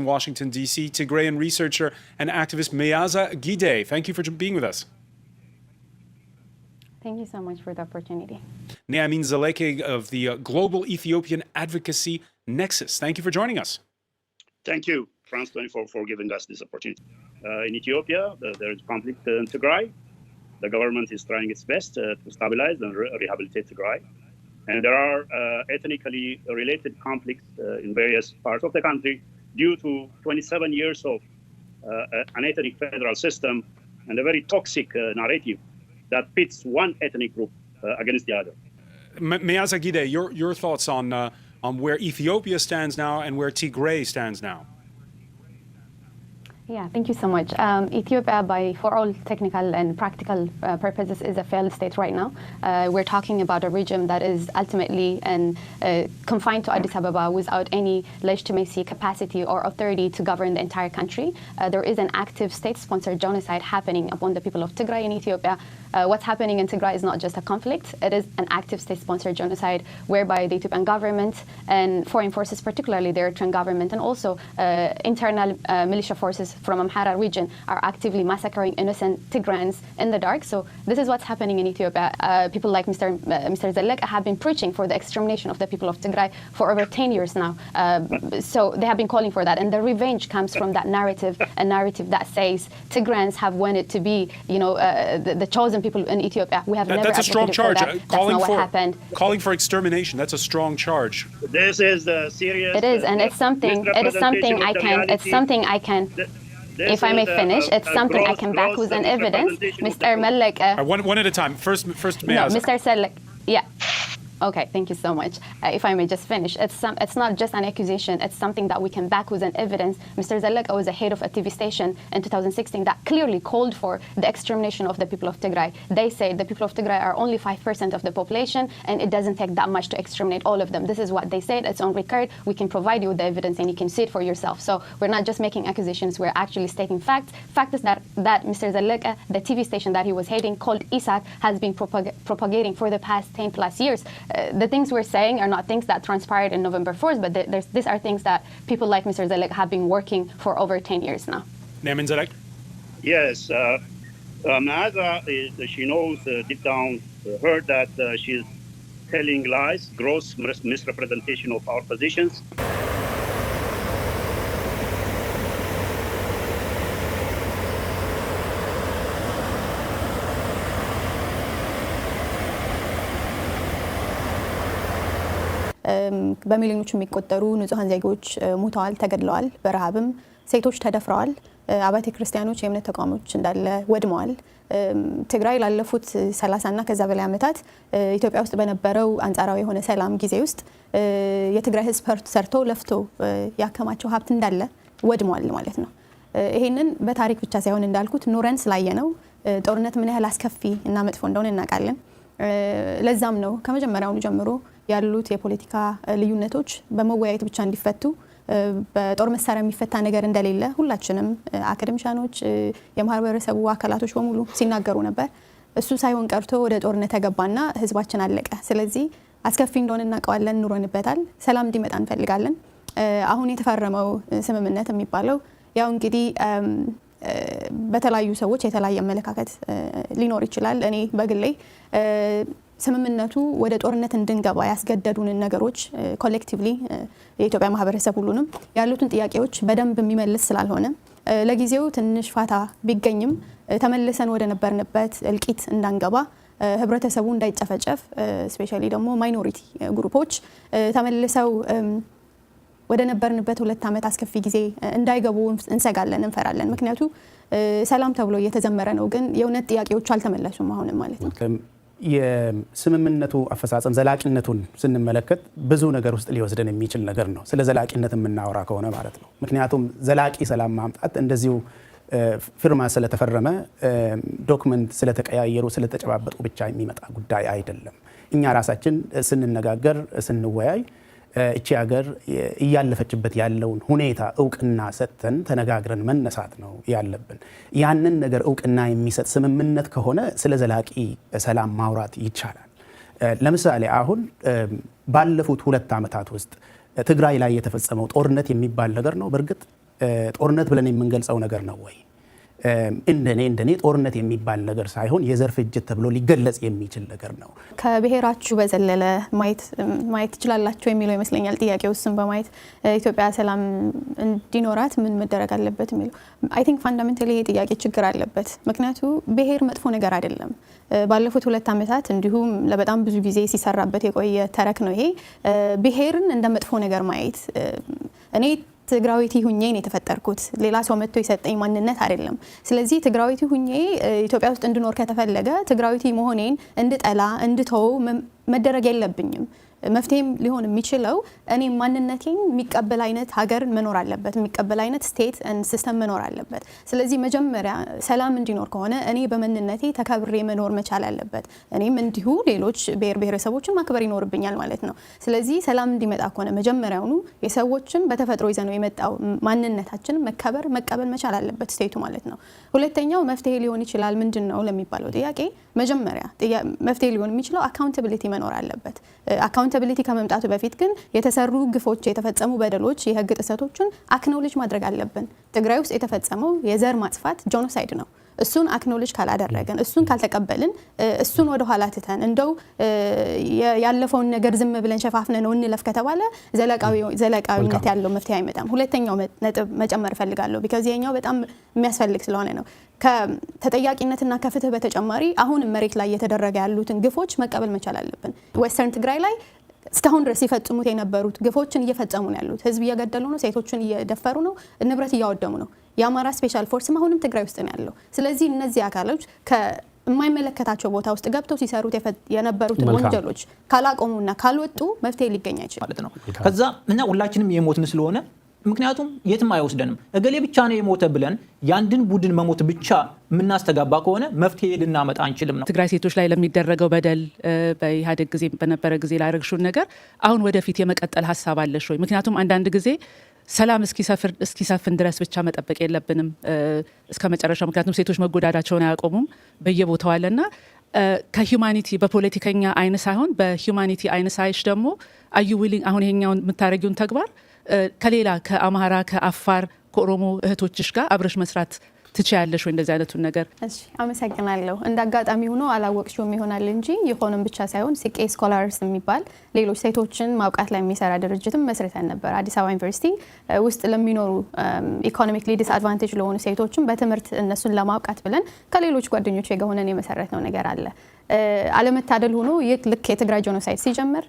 Washington, D.C., Tigrayan researcher and activist Meaza Gidey. Thank you for being with us. Thank you so much for the opportunity. Nermin Zaleke of the Global Ethiopian Advocacy Nexus. Thank you for joining us. Thank you, France 24, for giving us this opportunity. In Ethiopia, there is conflict in Tigray. The government is trying its best to stabilize and rehabilitate Tigray. And there are ethnically related conflicts in various parts of the country due to 27 years of an ethnic federal system and a very toxic narrative that pits one ethnic group against the other. Meaza Gidey, your thoughts on where Ethiopia stands now and where Tigray stands now? Yeah, thank you so much. Ethiopia, for all technical and practical purposes, is a failed state right now. We're talking about a region that is ultimately confined to Addis Ababa without any legitimacy, capacity, or authority to govern the entire country. There is an active state-sponsored genocide happening upon the people of Tigray in Ethiopia. What's happening in Tigray is not just a conflict. It is an active state-sponsored genocide whereby the Ethiopian government and foreign forces, particularly the Eritrean government, and also internal militia forces from Amhara region are actively massacring innocent Tigrayans in the dark. So this is what's happening in Ethiopia. People like Mr. Zaleke have been preaching for the extermination of the people of Tigray for over 10 years now. So they have been calling for that. And the revenge comes from that narrative, a narrative that says Tigrayans have wanted to be, the chosen people in Ethiopia. We have never That's a strong charge. That's not what happened. Calling for extermination, that's a strong charge. This is serious. It is, and it's something I can. If I may finish, it's something I can back with an evidence. Mr. Zaleke. One at a time. First, Meaza. No, Mr. Zaleke. Yeah. Okay, thank you so much. If I may just finish, it's not just an accusation, it's something that we can back with an evidence. Mr. Zaleke was the head of a TV station in 2016 that clearly called for the extermination of the people of Tigray. They said the people of Tigray are only 5% of the population and it doesn't take that much to exterminate all of them. This is what they said, it's on record. We can provide you with the evidence and you can see it for yourself. So we're not just making accusations, we're actually stating facts. Fact is that Mr. Zaleke, the TV station that he was heading called ISAT, has been propagating for the past 10 plus years. The things we're saying are not things that transpired in November 4th, but these are things that people like Mr. Zaleke have been working for over 10 years now. Nermin Zaleke? Yes. Meaza, she knows deep down, heard that she's telling lies, gross misrepresentation of our positions. በሚሊዮኖች የሚቆጠሩ ንጹሃን ዜጎች ሞተዋል፣ ተገድለዋል፣ በረሃብም ሴቶች ተደፍረዋል፣ አብያተ ክርስቲያኖች የእምነት ተቋሞች እንዳለ ወድመዋል። ትግራይ ላለፉት 30 እና ከዛ በላይ ዓመታት ኢትዮጵያ ውስጥ በነበረው አንጻራዊ የሆነ ሰላም ጊዜ ውስጥ የትግራይ ሕዝብ ሰርቶ ለፍቶ ያከማቸው ሀብት እንዳለ ወድመዋል ማለት ነው። ይሄንን በታሪክ ብቻ ሳይሆን እንዳልኩት ኑረን ስላየነው ጦርነት ምን ያህል አስከፊ እና መጥፎ እንደሆነ እናውቃለን። ለዛም ነው ከመጀመሪያው ጀምሮ ያሉት የፖለቲካ ልዩነቶች በመወያየት ብቻ እንዲፈቱ በጦር መሳሪያ የሚፈታ ነገር እንደሌለ ሁላችንም አካዳሚሻኖች የማህበረሰቡ አካላቶች በሙሉ ሲናገሩ ነበር። እሱ ሳይሆን ቀርቶ ወደ ጦርነት ተገባና ህዝባችን አለቀ። ስለዚህ አስከፊ እንደሆነ እናውቀዋለን፣ ኑሮንበታል፣ ሰላም እንዲመጣ እንፈልጋለን። አሁን የተፈረመው ስምምነት የሚባለው ያው እንግዲህ በተለያዩ ሰዎች የተለያየ አመለካከት ሊኖር ይችላል። እኔ በግሌ ስምምነቱ ወደ ጦርነት እንድንገባ ያስገደዱን ነገሮች ኮሌክቲቭሊ የኢትዮጵያ ማህበረሰብ ሁሉንም ያሉትን ጥያቄዎች በደንብ የሚመልስ ስላልሆነ ለጊዜው ትንሽ ፋታ ቢገኝም ተመልሰን ወደ ነበርንበት እልቂት እንዳንገባ ህብረተሰቡ እንዳይጨፈጨፍ ስፔሻሊ ደግሞ ማይኖሪቲ ግሩፖች ተመልሰው ወደ ነበርንበት 2 ዓመት አስከፊ ጊዜ እንዳይገቡ እንሰጋለን፣ እንፈራለን። ምክንያቱም ሰላም ተብሎ እየተዘመረ ነው፣ ግን የውነት ጥያቄዎች አልተመለሱም አሁንም ማለት ነው። የስምምነቱ አፈጻጸም ዘላቂነቱን ስንመለከት ብዙ ነገር ውስጥ ሊወስደን የሚችል ነገር ነው፣ ስለ ዘላቂነት የምናወራ ከሆነ ማለት ነው። ምክንያቱም ዘላቂ ሰላም ማምጣት እንደዚሁ ፊርማ ስለተፈረመ ዶክመንት ስለተቀያየሩ ስለተጨባበጡ ብቻ የሚመጣ ጉዳይ አይደለም። እኛ ራሳችን ስንነጋገር ስንወያይ እቺ ሀገር እያለፈችበት ያለውን ሁኔታ እውቅና ሰጥተን ተነጋግረን መነሳት ነው ያለብን። ያንን ነገር እውቅና የሚሰጥ ስምምነት ከሆነ ስለ ዘላቂ ሰላም ማውራት ይቻላል። ለምሳሌ አሁን ባለፉት 2 ዓመታት ውስጥ ትግራይ ላይ የተፈጸመው ጦርነት የሚባል ነገር ነው። በርግጥ ጦርነት ብለን የምንገልጸው ነገር ነው ወይ? እንደኔ ጦርነት የሚባል ነገር ሳይሆን የዘር ፍጅት ተብሎ ሊገለጽ የሚችል ነገር ነው። ከብሔራችሁ በዘለለ ማየት ትችላላችሁ የሚለው ይመስለኛል ጥያቄው። እሱን በማየት ኢትዮጵያ ሰላም እንዲኖራት ምን መደረግ አለበት የሚለው አይ ቲንክ ፋንዳሜንታሊ ይሄ ጥያቄ ችግር አለበት። ምክንያቱ ብሔር መጥፎ ነገር አይደለም። ባለፉት 2 ዓመታት እንዲሁም ለበጣም ብዙ ጊዜ ሲሰራበት የቆየ ተረክ ነው ይሄ ብሔርን እንደ መጥፎ ነገር ማየት። እኔ ትግራዊቲ ሁኜ ነው የተፈጠርኩት። ሌላ ሰው መጥቶ የሰጠኝ ማንነት አይደለም። ስለዚህ ትግራዊቲ ሁኜ ኢትዮጵያ ውስጥ እንድኖር ከተፈለገ ትግራዊቲ መሆኔን እንድጠላ እንድተው መደረግ የለብኝም። መፍትሄም ሊሆን የሚችለው እኔ ማንነቴን የሚቀበል አይነት ሀገር መኖር አለበት፣ የሚቀበል አይነት ስቴት ኤንድ ሲስተም መኖር አለበት። ስለዚህ መጀመሪያ ሰላም እንዲኖር ከሆነ እኔ በማንነቴ ተከብሬ መኖር መቻል አለበት። እኔም እንዲሁ ሌሎች ብሔረሰቦችን ማክበር ይኖርብኛል ማለት ነው። ስለዚህ ሰላም እንዲመጣ ከሆነ መጀመሪያውኑ የሰዎችን በተፈጥሮ ይዘነው የመጣው ማንነታችን መከበር መቀበል መቻል አለበት ስቴቱ ማለት ነው። ሁለተኛው መፍትሄ ሊሆን ይችላል ምንድነው ለሚባለው ጥያቄ መጀመሪያ መፍትሄ ሊሆን የሚችለው አካውንታቢሊቲ መኖር አለበት። አካውንታቢሊቲ ከመምጣቱ በፊት ግን የተሰሩ ግፎች፣ የተፈጸሙ በደሎች፣ የህግ ጥሰቶችን አክኖሌጅ ማድረግ አለብን። ትግራይ ውስጥ የተፈጸመው የዘር ማጥፋት ጆኖሳይድ ነው። እሱን አክኖሌጅ ካላደረገን እሱን ካልተቀበልን እሱን ወደ ኋላ ትተን እንደው ያለፈውን ነገር ዝም ብለን ሸፋፍነ ነው እንለፍ ከተባለ ዘላቃዊነት ያለው መፍትሄ አይመጣም። ሁለተኛው ነጥብ መጨመር ፈልጋለሁ ቢካዝ ይሄኛው በጣም የሚያስፈልግ ስለሆነ ነው። ከተጠያቂነትና ከፍትህ በተጨማሪ አሁን መሬት ላይ የተደረገ ያሉትን ግፎች መቀበል መቻል አለብን። ዌስተርን ትግራይ ላይ እስካሁን ድረስ ሲፈጽሙት የነበሩት ግፎችን እየፈጸሙ ነው ያሉት። ህዝብ እየገደሉ ነው፣ ሴቶችን እየደፈሩ ነው፣ ንብረት እያወደሙ ነው። የአማራ ስፔሻል ፎርስም አሁንም ትግራይ ውስጥ ነው ያለው። ስለዚህ እነዚህ አካሎች የማይመለከታቸው ቦታ ውስጥ ገብተው ሲሰሩት የነበሩትን ወንጀሎች ካላቆሙና ካልወጡ መፍትሄ ሊገኝ አይችልም ማለት ነው። ከዛ እና ሁላችንም የሞትን ስለሆነ ምክንያቱም የትም አይወስደንም። እገሌ ብቻ ነው የሞተ ብለን ያንድን ቡድን መሞት ብቻ የምናስተጋባ ከሆነ መፍትሄ ልናመጣ አንችልም ነው። ትግራይ ሴቶች ላይ ለሚደረገው በደል በኢህአዴግ ጊዜ በነበረ ጊዜ ላደረግሽውን ነገር አሁን ወደፊት የመቀጠል ሀሳብ አለሽ ወይ? ምክንያቱም አንዳንድ ጊዜ ሰላም እስኪሰፍን ድረስ ብቻ መጠበቅ የለብንም እስከ መጨረሻው። ምክንያቱም ሴቶች መጎዳዳቸውን አያቆሙም በየቦታው አለና ከሂዩማኒቲ በፖለቲከኛ አይን ሳይሆን በሂዩማኒቲ አይን ሳይሽ ደግሞ አዩ ዊሊንግ አሁን ይሄኛውን የምታረጊውን ተግባር ከሌላ ከአማራ ከአፋር ከኦሮሞ እህቶችሽ ጋር አብረሽ መስራት ትችያለሽ ወይ እንደዚህ አይነቱን ነገር? እሺ አመሰግናለሁ። እንደ አጋጣሚ ሆኖ አላወቅሽውም ይሆናል እንጂ የሆነም ብቻ ሳይሆን ሲቄ ስኮላርስ የሚባል ሌሎች ሴቶችን ማውቃት ላይ የሚሰራ ድርጅትም መስርተን ነበር። አዲስ አበባ ዩኒቨርሲቲ ውስጥ ለሚኖሩ ኢኮኖሚክሊ ዲስአድቫንቴጅ ለሆኑ ሴቶችን በትምህርት እነሱን ለማውቃት ብለን ከሌሎች ጓደኞች ጋር ሆነን የመሰረትነው ነገር አለ። አለመታደል ሆኖ ይህ ልክ የትግራይ ጄኖሳይድ ሲጀምር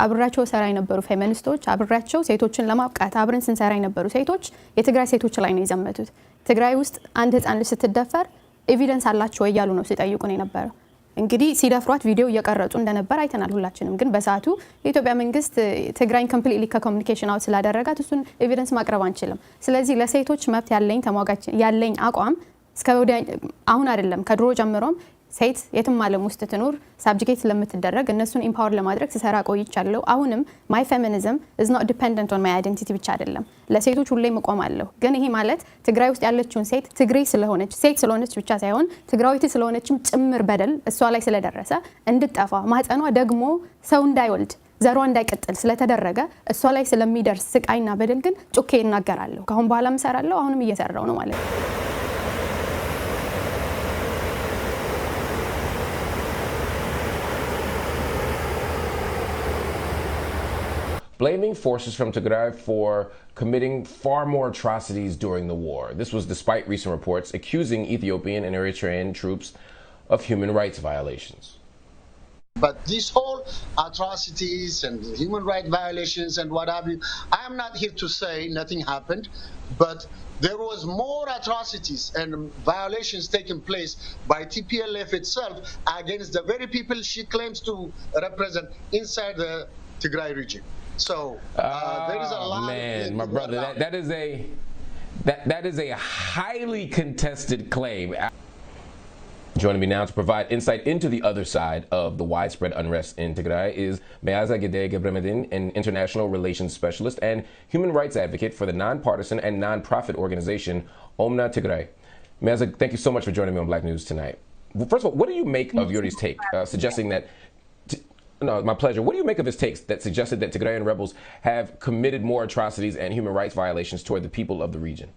አብራቸው ሰራ የነበሩ ፌሚኒስቶች አብራቸው ሴቶችን ለማብቃት አብረን ስንሰራ የነበሩ ሴቶች የትግራይ ሴቶች ላይ ነው የዘመቱት። ትግራይ ውስጥ አንድ ህፃን ልጅ ስትደፈር ኤቪደንስ አላችሁ ወይ እያሉ ነው ሲጠይቁን የነበረው። እንግዲህ ሲደፍሯት ቪዲዮ እየቀረጹ እንደነበር አይተናል ሁላችንም። ግን በሰዓቱ የኢትዮጵያ መንግስት ትግራይን ኮምፕሊትሊ ከኮሙኒኬሽን አውት ስላደረጋት እሱን ኤቪደንስ ማቅረብ አንችልም። ስለዚህ ለሴቶች መብት ያለኝ አቋም እስከ አሁን አይደለም ከድሮ ጀምሮም ሴት የትም ዓለም ውስጥ ትኖር ሳብጀክት ስለምትደረግ እነሱን ኢምፓወር ለማድረግ ሲሰራ ቆይቻለሁ። አሁንም ማይ ፌሚኒዝም ኢዝ ኖት ዲፔንደንት ኦን ማይ አይደንቲቲ ብቻ አይደለም፣ ለሴቶች ሁሌ መቆማለሁ። ግን ይሄ ማለት ትግራይ ውስጥ ያለችውን ሴት ትግሬ ስለሆነች ሴት ስለሆነች ብቻ ሳይሆን ትግራዊት ስለሆነችም ጭምር በደል እሷ ላይ ስለደረሰ እንድጠፋ ማህፀኗ ደግሞ ሰው እንዳይወልድ ዘሯ እንዳይቀጥል ስለተደረገ እሷ ላይ ስለሚደርስ ስቃይና በደል ግን ጮኬ እናገራለሁ። ካሁን በኋላም እሰራለሁ፣ አሁንም እየሰራው ነው ማለት ነው። blaming forces from Tigray for committing far more atrocities during the war. This was despite recent reports accusing Ethiopian and Eritrean troops of human rights violations. But these whole atrocities and human rights violations and what have you, I am not here to say nothing happened, but there was more atrocities and violations taking place by TPLF itself against the very people she claims to represent inside the Tigray region. So there is a lot. Man, my brother, that is a highly contested claim. Joining me now to provide insight into the other side of the widespread unrest in Tigray is Meaza Gidey Gebremedin, an international relations specialist and human rights advocate for the nonpartisan and nonprofit organization Omna Tigray. Meaza, thank you so much for joining me on Black News tonight. Well, first of all, what do you make of Yuri's take, suggesting that No, my pleasure. What do you make of his takes that suggested that Tigrayan rebels have committed more atrocities and human rights violations toward the people of the region?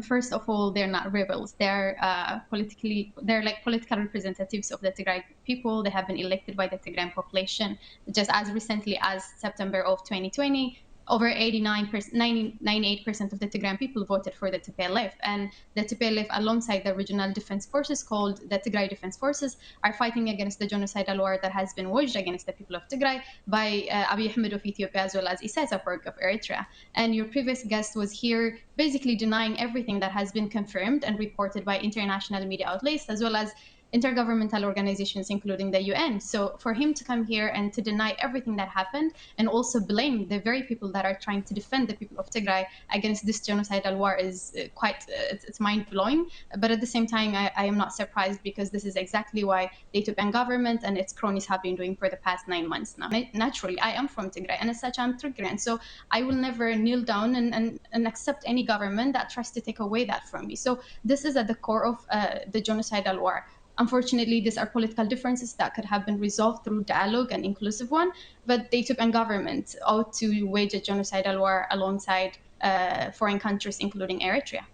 First of all, they're not rebels. They're like political representatives of the Tigray people. They have been elected by the Tigrayan population. Just as recently as September of 2020, over 98% of the Tigrayan people voted for the TPLF. And the TPLF, alongside the regional defense forces called the Tigray Defense Forces, are fighting against the genocidal war that has been waged against the people of Tigray by Abiy Ahmed of Ethiopia, as well as Isaias Afwerki of Eritrea. And your previous guest was here basically denying everything that has been confirmed and reported by international media outlets, as well as intergovernmental organizations, including the UN. So for him to come here and to deny everything that happened and also blame the very people that are trying to defend the people of Tigray against this genocidal war is it's mind-blowing. But at the same time, I am not surprised, because this is exactly why the Ethiopian government and its cronies have been doing for the past 9 months now. Naturally, I am from Tigray, and as such, I'm Tigrayan. So I will never kneel down and accept any government that tries to take away that from me. So this is at the core of the genocidal war. Unfortunately, these are political differences that could have been resolved through dialogue and inclusive one, but the Ethiopian government ought to wage a genocidal war alongside foreign countries, including Eritrea.